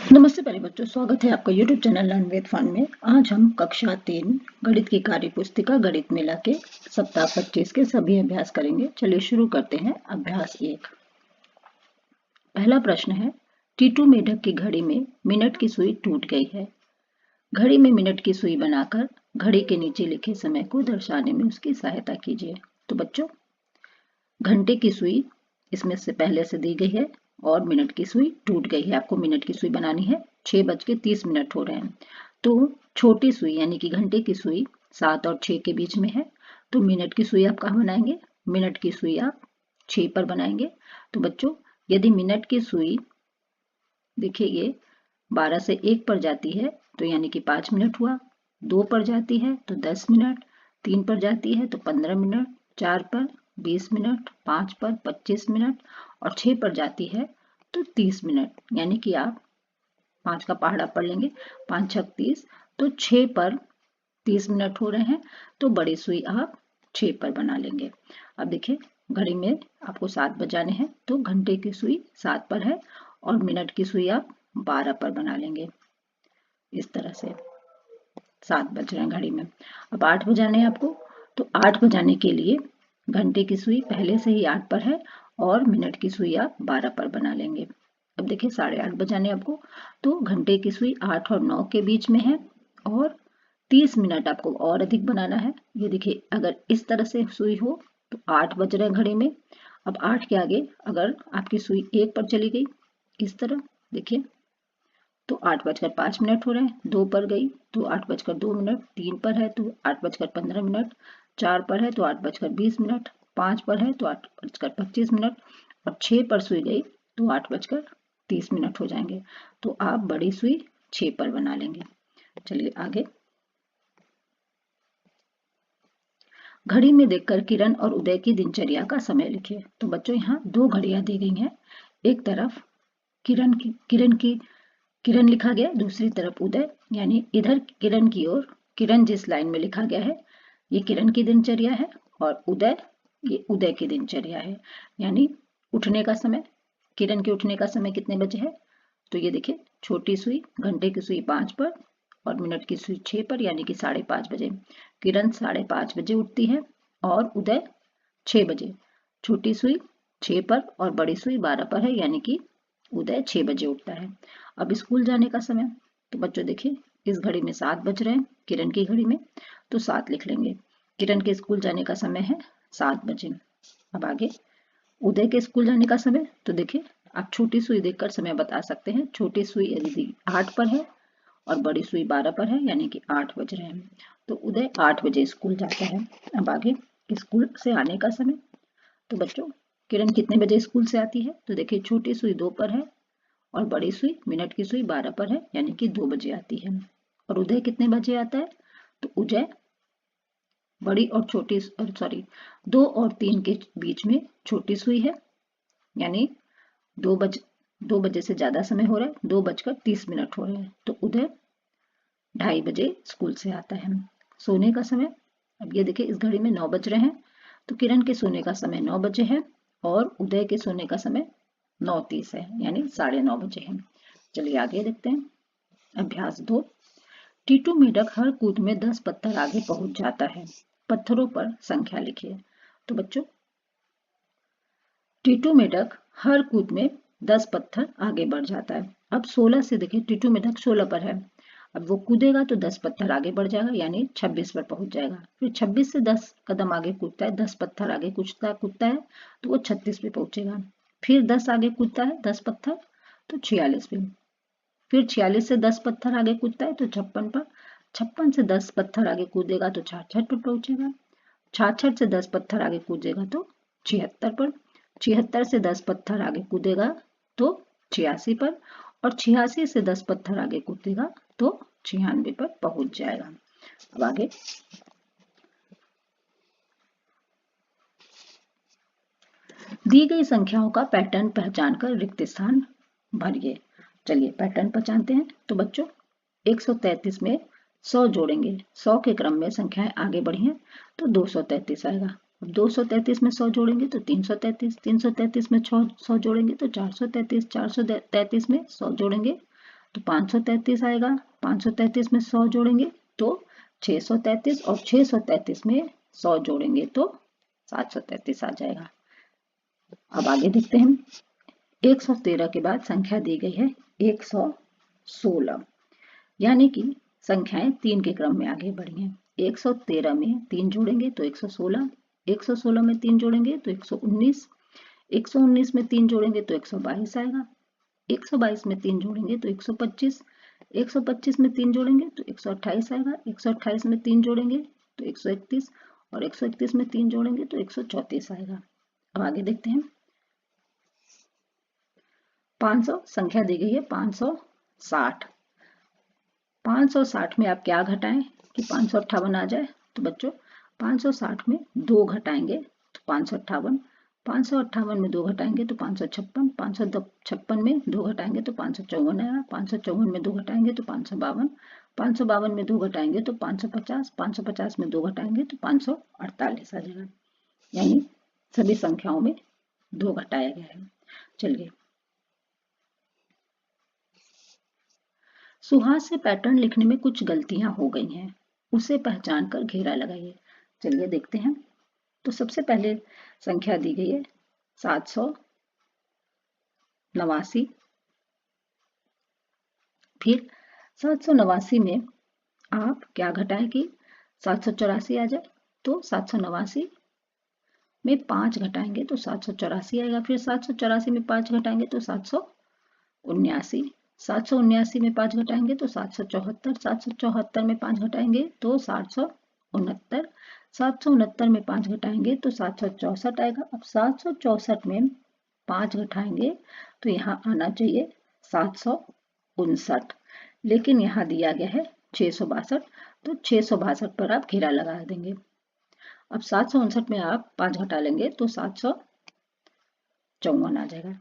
नमस्ते प्यारे बच्चों, स्वागत है आपका YouTube channel learn with fun में। आज हम कक्षा 3 गणित की कार्य पुस्तिका गणित मेला के सप्ताह 25 के सभी अभ्यास करेंगे। चलिए शुरू करते हैं। अभ्यास 1। पहला प्रश्न है, टीटू मेढक की घड़ी में मिनट की सुई टूट गई है। घड़ी में मिनट की सुई बनाकर घड़ी के नीचे लिखे समय को दर्शाने में उसकी सहायता कीजिए। तो बच्चों, घंटे की सुई इसमें से पहले से दी गई है और मिनट की सुई टूट गई है। आपको मिनट की सुई बनानी है। 6:30 हो रहे हैं। तो छोटी सुई यानी कि घंटे की सुई 7 और 6 के बीच में है। तो मिनट की सुई आप कहाँ बनाएंगे? मिनट की सुई आप 6 पर बनाएंगे। तो बच्चों, यदि मिनट की सुई देखिए ये 12 से 1 पर जाती है तो यानी कि 5 मिनट हुआ। 2 पर जाती है तो 10 मिनट, 3 पर जाती है तो 15 मिनट, 4 पर 20 मिनट, 5 पर 25 मिनट और 6 पर जाती है तो 30 मिनट। यानी कि आप 5 का पहाड़ा पढ़ लेंगे, 5 छक 30, तो 6 पर 30 मिनट हो रहे हैं। तो बड़ी सुई आप 6 पर बना लेंगे। अब देखिए, घड़ी में आपको 7 बजाने हैं तो घंटे की सुई 7 पर है और मिनट की सुई आप 12 पर बना लेंगे। इस तरह से 7 बज रहे हैं घड़ी में। अब 8 बजाने हैं आपको, तो 8 बजाने के लिए घंटे की सुई पहले से ही 8 पर है और मिनट की सुई आप 12 पर बना लेंगे। अब देखिए 8:30 बजाने आपको, तो घंटे की सुई 8 और 9 के बीच में है और 30 मिनट आपको और अधिक बनाना है। ये देखिए, अगर इस तरह से सुई हो तो 8 बज रहे हैं घड़ी में। अब 8 के आगे अगर आपकी सुई 1 पर चली गई, इस तरह देखिए, तो 8:05 हो रहे हैं। 2 पर गई तो 8:02, 3 पर है तो 8:15, 4 पर है तो 8:20, 5 पर है तो 8:25 और 6 पर सुई गई तो 8:30 हो जाएंगे। तो आप बड़ी सुई 6 पर बना लेंगे। चलिए आगे। घड़ी में देखकर किरण और उदय की दिनचर्या का समय लिखिए। तो बच्चों, यहाँ 2 घड़ियां दी गई हैं। एक तरफ किरण लिखा गया, दूसरी तरफ उदय, यानी इधर किरण की ओर किरण जिस लाइन में लिखा गया है ये किरण की दिनचर्या है और उदय ये उदय की दिनचर्या है। यानी उठने का समय, किरण के उठने का समय कितने बजे है? तो ये देखिए, छोटी सुई घंटे की सुई 5 पर और मिनट की सुई 6 पर, यानी कि 5:30 बजे। किरण 5:30 बजे उठती है और उदय 6 बजे। छोटी सुई 6 पर और बड़ी सुई 12 पर है, यानी कि उदय 6 बजे उठता है। अब स्कूल जाने का समय, तो बच्चों देखिए, इस घड़ी में 7 बज रहे हैं, किरण की घड़ी में, तो 7 लिख लेंगे। किरण के स्कूल जाने का समय है 7 बजे। अब आगे उदय के स्कूल जाने का समय, तो देखिए आप छोटी सुई देखकर समय बता सकते हैं। छोटी सुई यदि 8 पर है और बड़ी सुई 12 पर है, यानी कि 8 बज रहे हैं, तो उदय 8 बजे स्कूल जाता है। अब आगे स्कूल से आने का समय, तो बच्चों किरण कितने बजे स्कूल से आती है? तो देखिए, छोटी सुई 2 पर है और बड़ी सुई मिनट की सुई 12 पर है, यानी कि 2 बजे आती है। और उदय कितने बजे आता है? तो उदय बड़ी और छोटी 2 और 3 के बीच में छोटी सुई है, यानी 2 बजे से ज्यादा समय हो रहा है, 2:30 हो रहे हैं, तो उदय 2:30 बजे स्कूल से आता है। सोने का समय, अब ये देखिए इस घड़ी में 9 बज रहे हैं, तो किरण के सोने का समय 9 बजे है और उदय के सोने का समय 9:30 है, यानी 9:30 बजे है। चलिए आगे देखते हैं। अभ्यास 2। टीटू मेढक हर कूद में 10 पत्थर आगे पहुंच जाता है। पत्थरों पर संख्या लिखिए। तो बच्चों, टीटू मेढक हर कूद में 10 पत्थर आगे बढ़ जाता है। अब 16 से देखिए, टीटू मेढक 16 पर है। अब वो कूदेगा तो 10 पत्थर आगे बढ़ जाएगा, यानी 26 पर पहुंच जाएगा। फिर 26 से 10 कदम आगे कूदता है, 10 पत्थर आगे कूदता है तो वो 36 पे पहुंचेगा। फिर 10 आगे कूदता है, 10 पत्थर, तो 46 पे। फिर 46 से 10 पत्थर आगे कूदता है तो 56 पर। 56 से 10 पत्थर आगे कूदेगा तो 66 पर पहुंचेगा। 66 से 10 पत्थर आगे कूदेगा तो 76 पर। 76 से 10 पत्थर आगे कूदेगा तो 86 पर और 86 से 10 पत्थर आगे कूदेगा तो 96 पर पहुंच जाएगा। अब आगे दी गई संख्याओं का पैटर्न पहचानकर रिक्त स्थान भरिए। चलिए पैटर्न पहचानते हैं। तो बच्चों, 133 में 100 जोड़ेंगे, 100 के क्रम में संख्याएं आगे बढ़ी हैं तो 233 आएगा। अब 233 में 100 जोड़ेंगे तो 333, 333 में 100 जोड़ेंगे तो 433, 433 में 100 जोड़ेंगे तो 533 आएगा। 533 में 100 जोड़ेंगे तो 633 और 633 में 100 जोड़ेंगे तो 733 आ जाएगा। अब आगे देखते हैं। 113 के बाद संख्या दी गई है 116, यानी कि संख्याएं 3 के क्रम में आगे बढ़ी हैं। 113 में 3 जोड़ेंगे तो 116, 116 में 3 जोड़ेंगे तो 119, 119 में 3 जोड़ेंगे तो 122 आएगा। 122 में 3 जोड़ेंगे तो 125, 125 में 3 जोड़ेंगे तो 128 आएगा। 128 में 3 जोड़ेंगे तो 131 और 131 में 3 जोड़ेंगे तो 134 आएगा। अब आगे देखते हैं। 500 संख्या दी गई है 560। 560 में आप क्या घटाएं कि 558 आ जाए? तो बच्चों 560 में 2 घटाएंगे तो 558, 558 में 2 घटाएंगे तो 556, 556 में 2 घटाएंगे तो 554 आएगा। 554 में 2 घटाएंगे तो 552, 552 में 2 घटाएंगे तो 550, 550 में 2 घटाएंगे तो 548 आ जाएगा। यानी सभी संख्याओं में 2 घटाया गया है। चलिए, सुहास से पैटर्न लिखने में कुछ गलतियां हो गई हैं, उसे पहचान कर घेरा लगाइए। चलिए देखते हैं। तो सबसे पहले संख्या दी गई है 789। फिर 789 में आप क्या घटाएं कि 784 आ जाए? तो 789 में 5 घटाएंगे तो 784 आएगा। फिर 784 में 5 घटाएंगे तो 779, 779 में 5 घटाएंगे तो 774, 774 में 5 घटाएंगे तो 769, 769 में 5 घटाएंगे तो 764 आएगा। अब 764 में 5 घटाएंगे तो यहाँ आना चाहिए 759, लेकिन यहाँ दिया गया है 662, तो 662 पर आप घेरा लगा देंगे। अब 759 में आप 5 घटा लेंगे तो 754 आ जाएगा।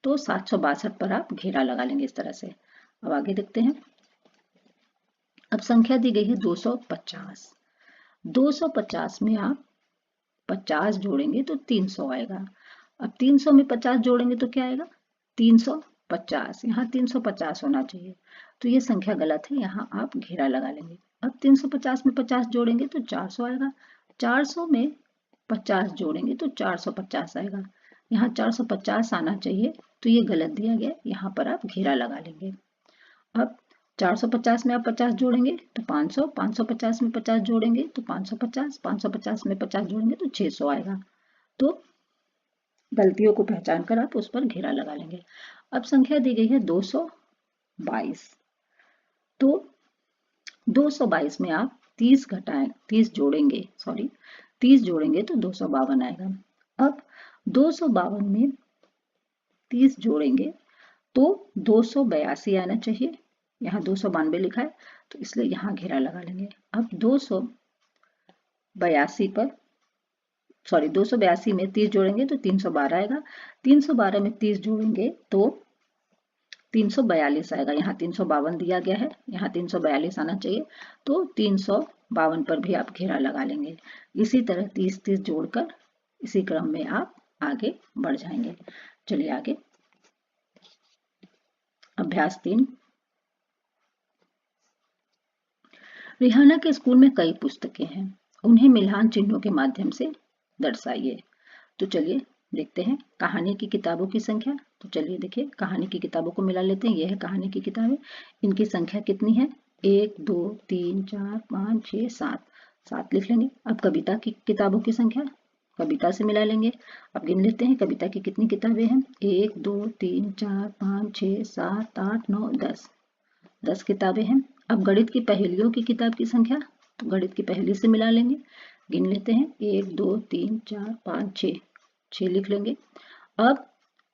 तो 762 पर आप घेरा लगा लेंगे इस तरह से। अब आगे देखते हैं। अब संख्या दी गई है 250। 250 में आप 50 जोड़ेंगे तो 300 आएगा। अब 300 में 50 जोड़ेंगे तो क्या आएगा? 350। यहाँ 350 होना चाहिए, तो ये संख्या गलत है, यहाँ आप घेरा लगा लेंगे। अब 350 में 50 जोड़ेंगे तो 400 आएगा। 400 में 50 जोड़ेंगे तो 450 आएगा। यहाँ 450 आना चाहिए, तो ये गलत दिया गया, यहाँ पर आप घेरा लगा लेंगे। अब 450 में आप 50 जोड़ेंगे तो 500, 550 में 50 जोड़ेंगे तो 550, 550 में 50 जोड़ेंगे तो 600 आएगा। तो गलतियों को पहचान कर आप उस पर घेरा लगा लेंगे। अब संख्या दी गई है 222। तो 222 में आप 30 घटाएं, 30 जोड़ेंगे, 30 जोड़ेंगे तो 252 आएगा। अब 252 में 30 जोड़ेंगे तो 282 आना चाहिए। यहाँ 292 लिखा है, तो इसलिए यहाँ घेरा लगा लेंगे। अब 282 में 30 जोड़ेंगे तो 312 आएगा। 312 में 30 जोड़ेंगे तो 342 आएगा। यहाँ 352 दिया गया है, यहाँ 342 आना चाहिए, तो 352 पर भी आप घेरा लगा लेंगे। इसी तरह 30 जोड़कर इसी क्रम में आप आगे बढ़ जाएंगे। चलिए आगे। अभ्यास 3। रिहाना के स्कूल में कई पुस्तकें हैं, उन्हें मिलान चिन्हों के माध्यम से दर्शाइए। तो चलिए देखते हैं कहानी की किताबों की संख्या। तो चलिए देखिए, कहानी की किताबों को मिला लेते हैं। यह है कहानी की किताबें, इनकी संख्या कितनी है? 1 2 3 4 5 6 7, 7 लिख लेंगे। अब कविता की किताबों की संख्या कविता से मिला लेंगे। अब गिन लेते हैं कविता की कितनी किताबें हैं। 1 2 3 4 5 6 7 8 9 10, 10 किताबें हैं। अब गणित की पहेलियों की किताब की संख्या, तो गणित की पहेली से मिला लेंगे। गिन लेते हैं 1 2 3 4 5 6, 6 लिख लेंगे। अब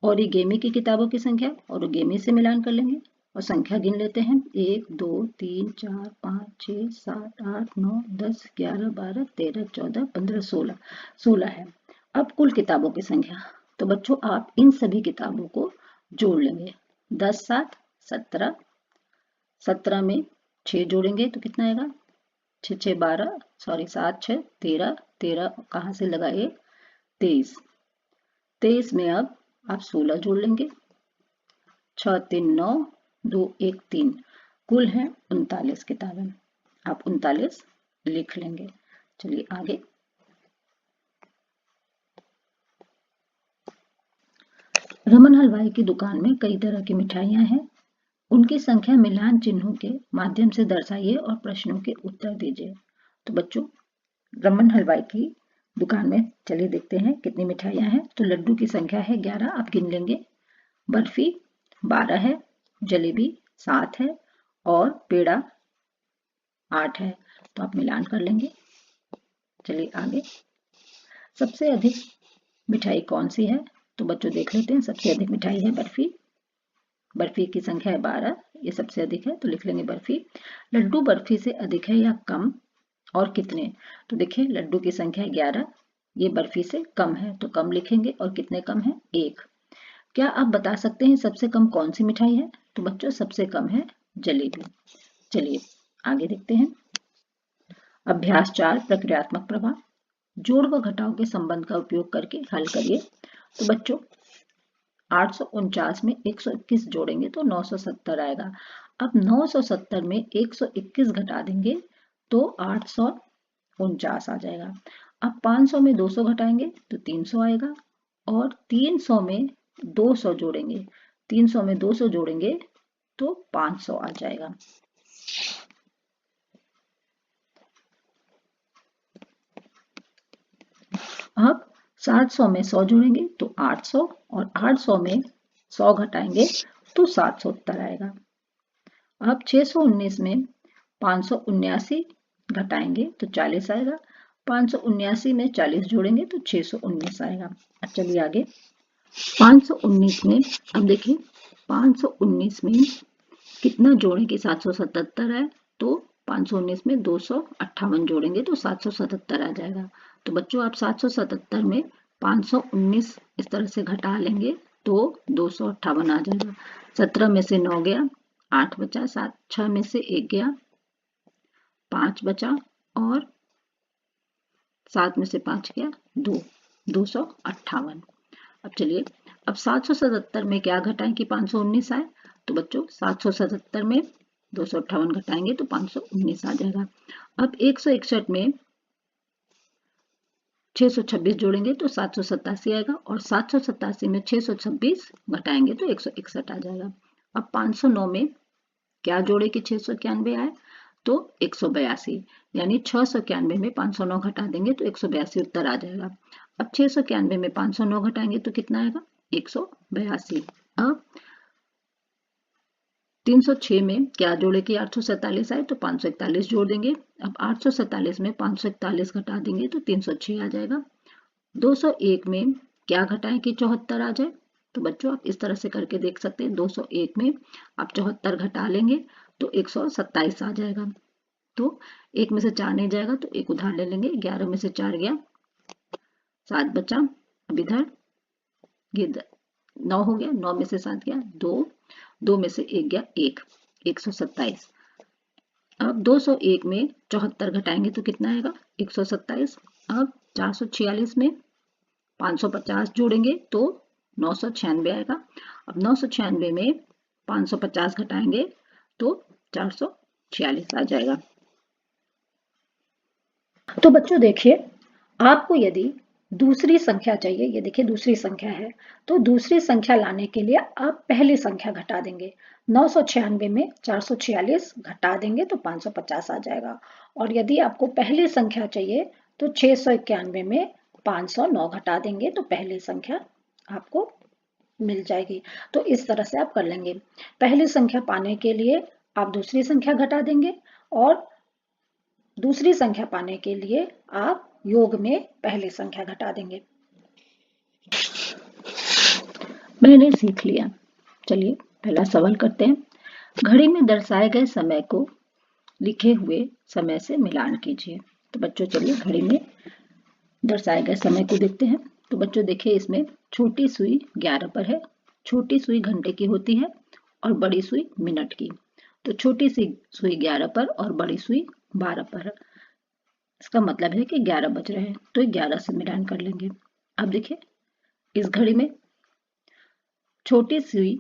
ओरिगेमी की किताबों की संख्या ओरिगेमी से मिलान कर लेंगे और संख्या गिन लेते हैं। 1 2 3 4 5 6 7 8 9 10 11 12 13 14 15 16, 16 है। अब कुल किताबों की संख्या, तो बच्चों आप इन सभी किताबों को जोड़ लेंगे। 10 7 17, 17 में 6 जोड़ेंगे तो कितना आएगा? 6 6 12, 7 6 13, 13 कहाँ से लगाए? 23, 23 में अब आप 16 जोड़ लेंगे। 6 3 9 2 1 3, कुल है 39 किताबें। आप 39 लिख लेंगे। चलिए आगे। रमन हलवाई की दुकान में कई तरह की मिठाइयां हैं। उनकी संख्या मिलान चिन्हों के माध्यम से दर्शाइए और प्रश्नों के उत्तर दीजिए। तो बच्चों, रमन हलवाई की दुकान में चलिए देखते हैं कितनी मिठाइयां हैं। तो लड्डू की संख्या है 11, आप गिन लेंगे। बर्फी 12 है, जलेबी 7 है और पेड़ा 8 है। तो आप मिलान कर लेंगे। चलिए आगे। सबसे अधिक मिठाई कौन सी है? तो बच्चों देख लेते हैं। सबसे अधिक मिठाई है बर्फी। बर्फी की संख्या है 12, ये सबसे अधिक है तो लिख लेंगे बर्फी। लड्डू बर्फी से अधिक है या कम और कितने? तो देखिए लड्डू की संख्या है 11, ये बर्फी से कम है तो कम लिखेंगे। और कितने कम है? 1। क्या आप बता सकते हैं सबसे कम कौन सी मिठाई है? तो बच्चों सबसे कम है जलेबी। चलिए आगे देखते हैं। अभ्यास 4, प्रक्रियात्मक प्रवाह। जोड़ व घटाव के संबंध का उपयोग करके हल करिए। तो बच्चों 849 में 121 जोड़ेंगे तो 970 आएगा। अब 970 में 121 घटा देंगे तो 849 आ जाएगा। अब 500 में 200 घटाएंगे तो 300 आएगा और 300 में 200 जोड़ेंगे, 300 में 200 जोड़ेंगे तो 500 आ जाएगा। अब 700 में 100 जोड़ेंगे तो 800 और 800 में 100 घटाएंगे तो 770 आएगा। अब 619 में 579 घटाएंगे तो 40 आएगा। 579 में 40 जोड़ेंगे तो 619 आएगा। अब चलिए आगे। 519 में अब देखिए 519 में कितना जोड़ें कि 777 आए? तो 519 में 258 जोड़ेंगे तो 777 आ जाएगा। तो बच्चों आप 777 में 519 इस तरह से घटा लेंगे तो 258 आ जाएगा। 17 में से 9 गया, 8 बचा, 7 6 में से 1 गया, 5 बचा और 7 में से 5 गया 2, 258। अब चलिए, अब 777 में क्या घटाएं कि 519 आए? तो बच्चों 777 में 258 घटाएंगे तो 519 आ जाएगा। अब 161 में 626 जोड़ेंगे तो 787 आएगा और 787 में 626 घटाएंगे तो 161 आ जाएगा। अब 509 में क्या जोड़े कि 691 आए? तो 182, यानी 691 में 509 घटा देंगे तो 182 उत्तर आ जाएगा। अब 691 में 509 घटाएंगे तो कितना आएगा? 182। अब 306 में क्या जोड़े कि 847 आए? तो 541 जोड़ देंगे। अब 847 में 541 घटा देंगे तो 306 आ जाएगा। 201 में क्या घटाएं कि 74 आ जाए? तो बच्चों आप इस तरह से करके देख सकते हैं। 201 में आप 74 घटा लेंगे तो 127 आ जाएगा। तो 1 में से 4 नहीं जाएगा तो 1 उधार ले लेंगे। 11 में से 4 गया, 7 बचा। अब इधर ये 9 हो गया, 9 में से 7 गया 2, 2 में से 1 गया 1, 127। अब 201 में 74 घटाएंगे तो कितना आएगा? 127। अब 446 में 550 जोड़ेंगे तो 996 आएगा। अब 996 में 550 घटाएंगे तो 446 आ जाएगा। तो बच्चों देखिए, आपको यदि दूसरी संख्या चाहिए, ये देखिए दूसरी संख्या है, तो दूसरी संख्या लाने के लिए आप पहली संख्या घटा देंगे। 996 में 446 घटा देंगे तो 550 आ जाएगा। और यदि आपको पहली संख्या चाहिए तो 691 में 509 घटा देंगे तो पहली संख्या आपको मिल जाएगी। तो इस तरह से आप कर लेंगे। पहली संख्या पाने के लिए आप दूसरी संख्या घटा देंगे और दूसरी संख्या पाने के लिए आप योग में पहली संख्या घटा देंगे। मैंने सीख लिया। चलिए पहला सवाल करते हैं। घड़ी में दर्शाए गए समय को लिखे हुए समय से मिलान कीजिए। तो बच्चों चलिए घड़ी में दर्शाए गए समय को देखते हैं। तो बच्चों देखिए इसमें छोटी सुई 11 पर है, छोटी सुई घंटे की होती है और बड़ी सुई मिनट की। तो छोटी सी सुई 11 पर और बड़ी सुई 12 पर है। इसका मतलब है कि 11 बज रहे हैं तो 11 से मिलान कर लेंगे। अब देखिए इस घड़ी में छोटी सुई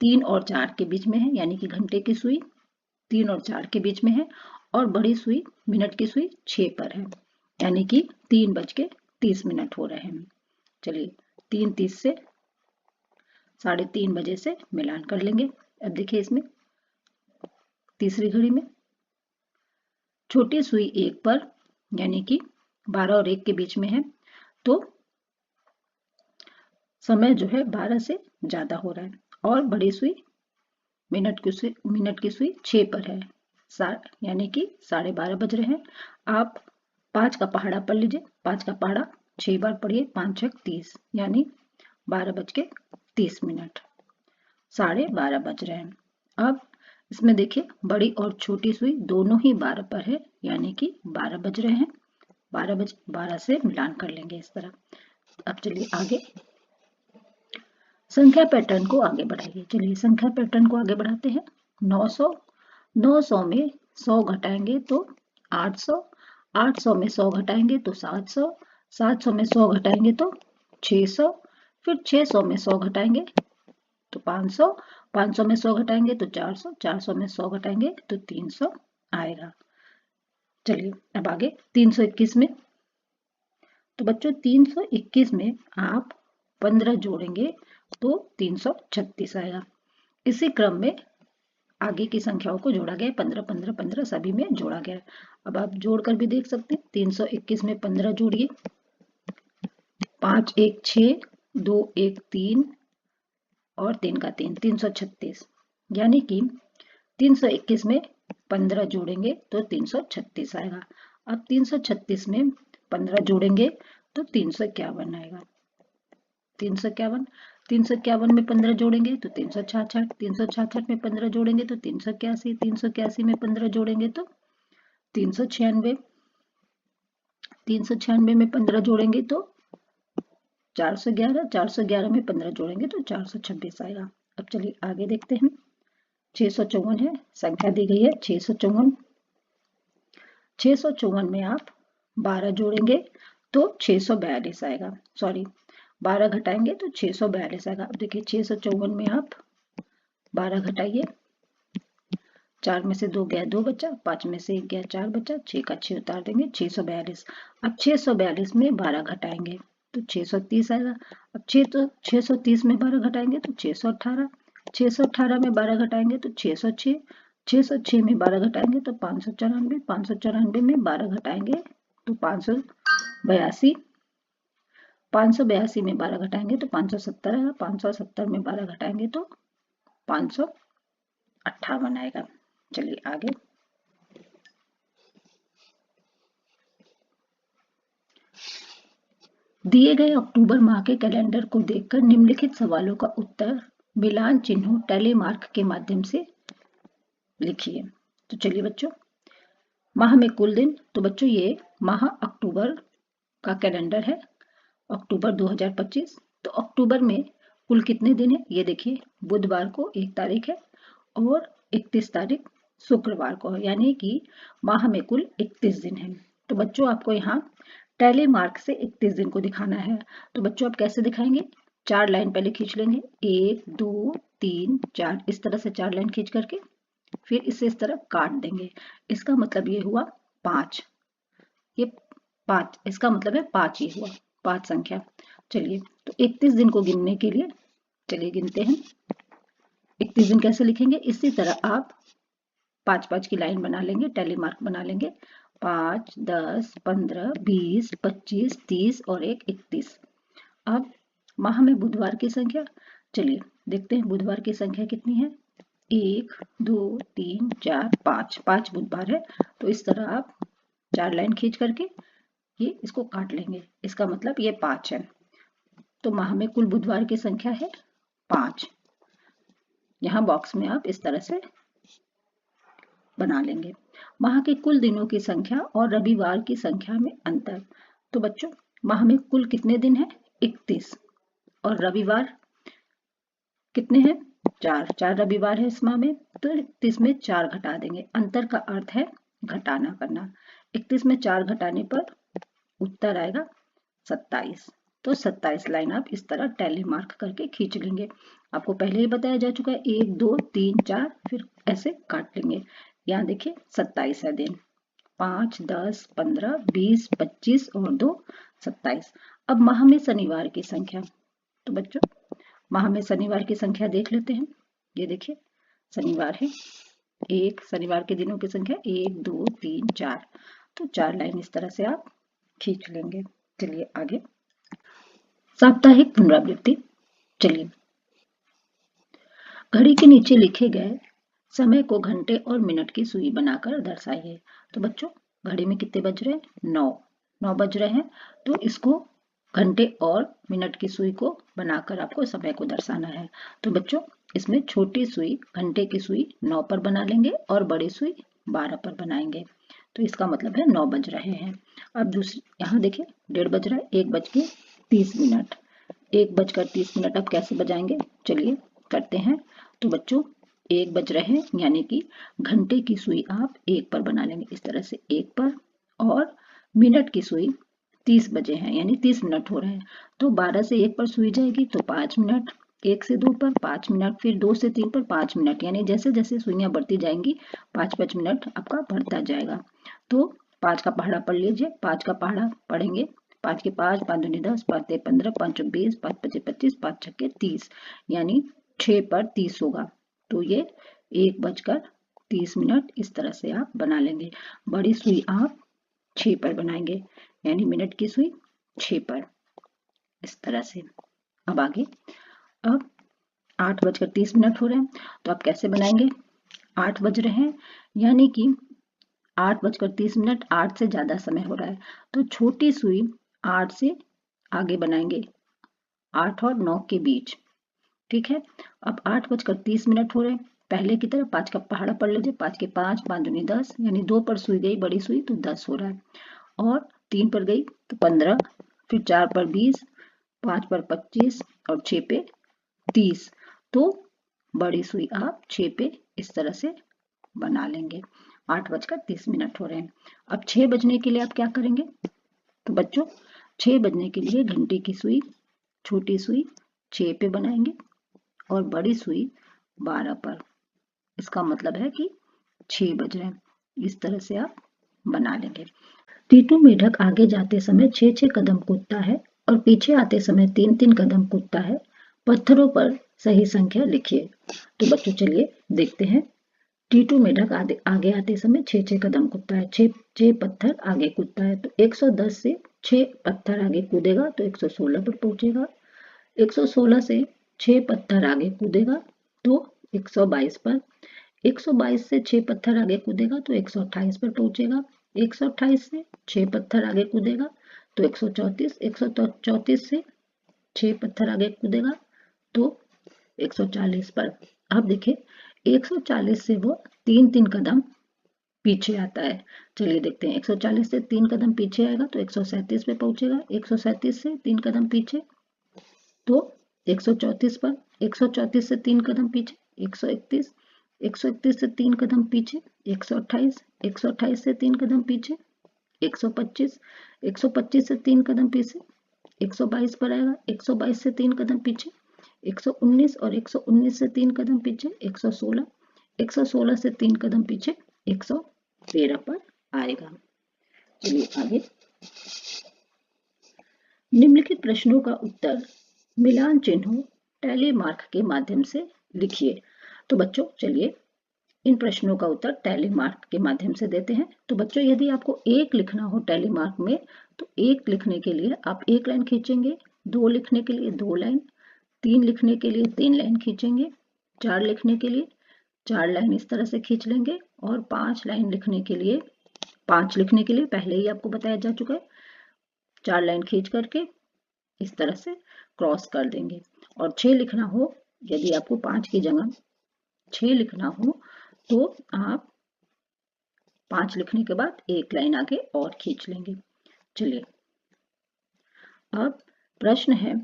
3 और 4 के बीच में है, यानी कि घंटे की सुई 3 और 4 के बीच में है, और बड़ी सुई मिनट की सुई 6 पर है, यानी कि 3:30 हो रहे हैं। चलिए 3:30 से 3:30 बजे से मिलान कर लेंगे। अब देखिए इसमें तीसरी घड़ी में छोटी सुई 1 पर, यानी कि 12 और 1 के बीच में है, तो समय जो है 12 से ज्यादा हो रहा है, और बड़ी सुई मिनट की सुई 6 पर है, यानी कि 12:30 बज रहे हैं। आप 5 का पहाड़ा पढ़ लीजिए, 5 का पहाड़ा 6 बार पढ़िए, 5 6 30, यानी 12:30, 12:30 बज रहे हैं। अब इसमें देखिए बड़ी और छोटी सुई दोनों ही 12 पर है, यानी कि 12 बज रहे हैं। 12 से मिलान कर लेंगे इस तरह। अब चलिए आगे संख्या पैटर्न को आगे बढ़ाइए। चलिए संख्या पैटर्न को आगे बढ़ाते हैं। 900 में 100 घटाएंगे तो 800, 800 में 100 घटाएंगे तो 700, 700 में 100 घटाएंगे तो 600, फिर 600 में 100 घटाएंगे तो 500, 500 में 100 घटाएंगे तो 400, 400 में 100 घटाएंगे तो 300 आएगा। चलिए अब आगे 321 में, तो बच्चों 321 में आप 15 जोड़ेंगे तो 336 आएगा। इसी क्रम में आगे की संख्याओं को जोड़ा गया, 15 15 15 सभी में जोड़ा गया। अब आप जोड़कर भी देख सकते हैं। 321 में 15 जोड़िए, 5 1 6, 2 1 3 और 3 का 3, 336, यानी कि 321 में 15 जोड़ेंगे तो 336 आएगा। अब 336 में 15 जोड़ेंगे तो 351 आएगा। 351, 351 में 15 जोड़ेंगे तो 366, 366 में 15 जोड़ेंगे तो 381, 381 में 15 जोड़ेंगे तो 396, 396 में 15 जोड़ेंगे तो 411, 411 में 15 जोड़ेंगे तो 426 आएगा। अब चलिए आगे देखते हैं। 654 है, संख्या दी गई है 654। 654 में आप 12 जोड़ेंगे तो 642 आएगा, सॉरी 12 घटाएंगे तो 642 आएगा। अब देखिए 654 में आप 12 घटाइए, 4 में से 2 गया 2 बचा, 5 में से 1 गया 4 बचा, 6 का 6 उतार देंगे 642। अब 642 में 12 घटाएंगे तो 630 आएगा। अब 630 में 12 घटाएंगे तो 618, 618 में 12 घटाएंगे तो 606, 606 में 12 घटाएंगे तो 594, 594 में 12 घटाएंगे तो 582, 582 में 12 घटाएंगे तो 570 आएगा, 570 में 12 घटाएंगे तो 558 आएगा। चलिए आगे। दिए गए अक्टूबर माह के कैलेंडर को देखकर निम्नलिखित सवालों का उत्तर मिलान चिन्हों टेलीमार्क के माध्यम से लिखिए। तो चलिए बच्चों, माह में कुल दिन, तो बच्चों ये माह अक्टूबर का कैलेंडर है, अक्टूबर 2025। तो अक्टूबर में कुल कितने दिन है ये देखिए, बुधवार को 1 तारीख है और 31 तारीख शुक्रवार को है, यानी कि माह में कुल 31 दिन है। तो बच्चों आपको यहाँ टेलीमार्क से 31 दिन को दिखाना है। तो बच्चों आप कैसे दिखाएंगे, 4 लाइन पहले खींच लेंगे, 1 2 3 4, इस तरह से 4 लाइन खींच करके फिर इसे इस तरह काट देंगे। इसका मतलब ये हुआ 5, ये 5, इसका मतलब है 5 ये हुआ, 5 संख्या। चलिए तो 31 दिन को गिनने के लिए चलिए गिनते हैं। 31 दिन कैसे लिखेंगे, इसी तरह आप 5-5 की लाइन बना लेंगे, टेलीमार्क बना लेंगे, 5 10 15 20 25 30 और 1 31। अब माह में बुधवार की संख्या, चलिए देखते हैं बुधवार की संख्या कितनी है, 1 2 3 4 5, 5 बुधवार है। तो इस तरह आप 4 लाइन खींच करके ये इसको काट लेंगे, इसका मतलब ये 5 है। तो माह में कुल बुधवार की संख्या है 5। यहाँ बॉक्स में आप इस तरह से बना लेंगे। माह के कुल दिनों की संख्या और रविवार की संख्या में अंतर। तो बच्चों माह में कुल कितने दिन है, 31, और रविवार कितने हैं, 4, 4 रविवार है इस माह में, तो 31 में 4 घटा देंगे। अंतर का अर्थ है घटाना करना। 31 में 4 घटाने पर उत्तर आएगा 27। तो 27 लाइन आप इस तरह टैली मार्क करके खींच लेंगे। आपको पहले ही बताया जा चुका है, 1 2 3 4, फिर ऐसे काट लेंगे। यहाँ देखिए 27 है दिन, 5 10 15 20 25 और 2 27। अब माह में शनिवार की संख्या, तो बच्चों माह में शनिवार की संख्या देख लेते हैं। ये देखिए शनिवार है, एक शनिवार के दिनों की संख्या 1 2 3 4, तो 4 लाइन इस तरह से आप खींच लेंगे। चलिए आगे, साप्ताहिक पुनरावृत्ति। चलिए, घड़ी के नीचे लिखे गए समय को घंटे और मिनट की सुई बनाकर दर्शाइए। तो बच्चों घड़ी में कितने बज रहे हैं? 9 बज रहे हैं, तो इसको घंटे और मिनट की सुई को बनाकर आपको समय को दर्शाना है। तो बच्चों इसमें छोटी सुई घंटे की सुई 9 पर बना लेंगे और बड़ी सुई 12 पर बनाएंगे। तो इसका मतलब है 9 बज रहे हैं। अब दूसरी यहाँ देखिए 1:30 बज रहा है, 1:30। 1:30 अब कैसे बजाएंगे? चलिए करते हैं। तो बच्चों 1 बज रहे हैं, यानी कि घंटे की सुई आप 1 पर बना लेंगे, इस तरह से 1 पर, और मिनट की सुई 30 बजे हैं, यानी 30 मिनट हो रहे हैं, तो 12 से 1 पर सुई जाएगी तो 5 मिनट, 1 से 2 पर 5 मिनट, फिर 2 से 3 पर 5 मिनट, यानी जैसे जैसे सुइयां बढ़ती जाएंगी 5-5 मिनट आपका बढ़ता जाएगा। तो 5 का पहाड़ा पढ़ लीजिए, 5 का पहाड़ा पढ़ेंगे, 5 के 5, 5 दूनी 10, 5 ते 15, 5 चौक 20, 5 पचे 25, 5 छक्के 30, यानी 6 पर 30 होगा। तो ये 1:30 इस तरह से आप बना लेंगे। बड़ी सुई आप 6 पर बनाएंगे, यानी मिनट की सुई 6 पर, इस तरह से। अब आगे, अब 8:30 हो रहे हैं, तो आप कैसे बनाएंगे? 8 बज रहे हैं, यानी कि 8:30, 8 से ज्यादा समय हो रहा है, तो छोटी सुई 8 से आगे बनाएंगे, 8 और 9 के बीच, ठीक है। अब 8:30 हो रहे हैं, पहले की तरह 5 का पहाड़ा पढ़ लीजिए, 5 के 5, 5 दूनी 10, यानी 2 पर सुई गई बड़ी सुई तो 10 हो रहा है, और 3 पर गई तो 15, फिर 4 पर 20, 5 पर 25 और 6 पे 30, तो बड़ी सुई आप 6 पे इस तरह से बना लेंगे। 8:30 हो रहे हैं। अब 6 बजने के लिए आप क्या करेंगे? तो बच्चों 6 बजने के लिए घंटे की सुई, छोटी सुई 6 पे बनाएंगे और बड़ी सुई 12 पर, इसका मतलब है कि 6 बज रहे हैं, इस तरह से आप बना लेंगे। टीटू मेढक आगे जाते समय 6-6 कदम कूदता है और पीछे आते समय 3-3 कदम कूदता है, पत्थरों पर सही संख्या लिखिए। तो बच्चों चलिए देखते हैं। टीटू मेढक आगे आते समय 6-6 कदम कूदता है, 6 पत्थर आगे कूदता है, तो 110 से 6 पत्थर आगे कूदेगा तो 116 पर पहुंचेगा, 116 से 6 पत्थर आगे कूदेगा तो 122 पर, 122 से 6 पत्थर आगे कूदेगा तो 128 पर पहुंचेगा, 128 से 6 पत्थर आगे कूदेगा तो 134, 134 से 6 पत्थर आगे कूदेगा तो 140 पर। अब देखिए 140 से वो 3-3 कदम पीछे आता है। चलिए देखते हैं, 140 से 3 कदम पीछे आएगा तो 137 पे पहुंचेगा, 137 से 3 कदम पीछे तो 134 पर, 134 से 3 कदम पीछे 131, 131 से 3 कदम पीछे 128, 128 से 3 कदम पीछे 125, 125 से 3 कदम पीछे 122 पर आएगा, 122 से 3 कदम पीछे 119 और 119 से 3 कदम पीछे 116, 116 से 3 कदम पीछे 113 पर आएगा। चलिए आगे, निम्नलिखित प्रश्नों का उत्तर मिलान चिन्हों टैली मार्क के माध्यम से लिखिए। तो बच्चों चलिए इन प्रश्नों का उत्तर टैली मार्क के माध्यम से देते हैं। तो बच्चों यदि आपको 1 लिखना हो टैली मार्क में, तो 1 लिखने के लिए आप 1 लाइन खींचेंगे, 2 लिखने के लिए 2 लाइन, 3 लिखने के लिए 3 लाइन खींचेंगे, 4 लिखने के लिए 4 लाइन इस तरह से खींच लेंगे, और 5 लाइन लिखने के लिए 5 लिखने के लिए पहले ही आपको बताया जा चुका है, 4 लाइन खींच करके इस तरह से क्रॉस कर देंगे। और 6 लिखना हो, यदि आपको 5 की जगह 6 लिखना हो तो आप 5 लिखने के बाद 1 लाइन आगे और खींच लेंगे। चलिए अब प्रश्न है,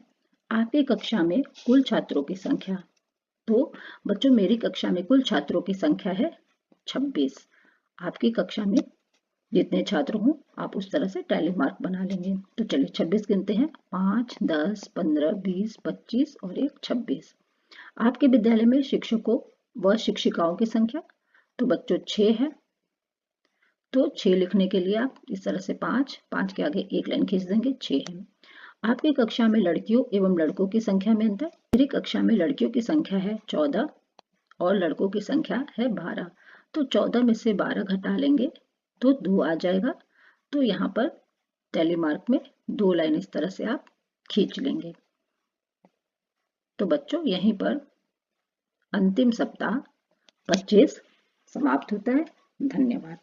आपकी कक्षा में कुल छात्रों की संख्या। तो बच्चों मेरी कक्षा में कुल छात्रों की संख्या है 26। आपकी कक्षा में जितने छात्र हों आप उस तरह से टैली मार्क बना लेंगे। तो चलिए 26 गिनते हैं, 5 10 15 20 25 और 1 26। आपके विद्यालय में शिक्षकों व शिक्षिकाओं की संख्या, तो बच्चों 6 है। तो 6 लिखने के लिए आप इस तरह से 5 के आगे एक लाइन खींच देंगे, 6 है। आपकी कक्षा में लड़कियों एवं लड़कों की संख्या में अंतर। मेरी कक्षा में लड़कियों की संख्या है 14 और लड़कों की संख्या है 12। तो 14 में से 12 घटा लेंगे तो 2 आ जाएगा। तो यहाँ पर टैली मार्क में 2 लाइन इस तरह से आप खींच लेंगे। तो बच्चों यहीं पर अंतिम सप्ताह 25 समाप्त होता है। धन्यवाद।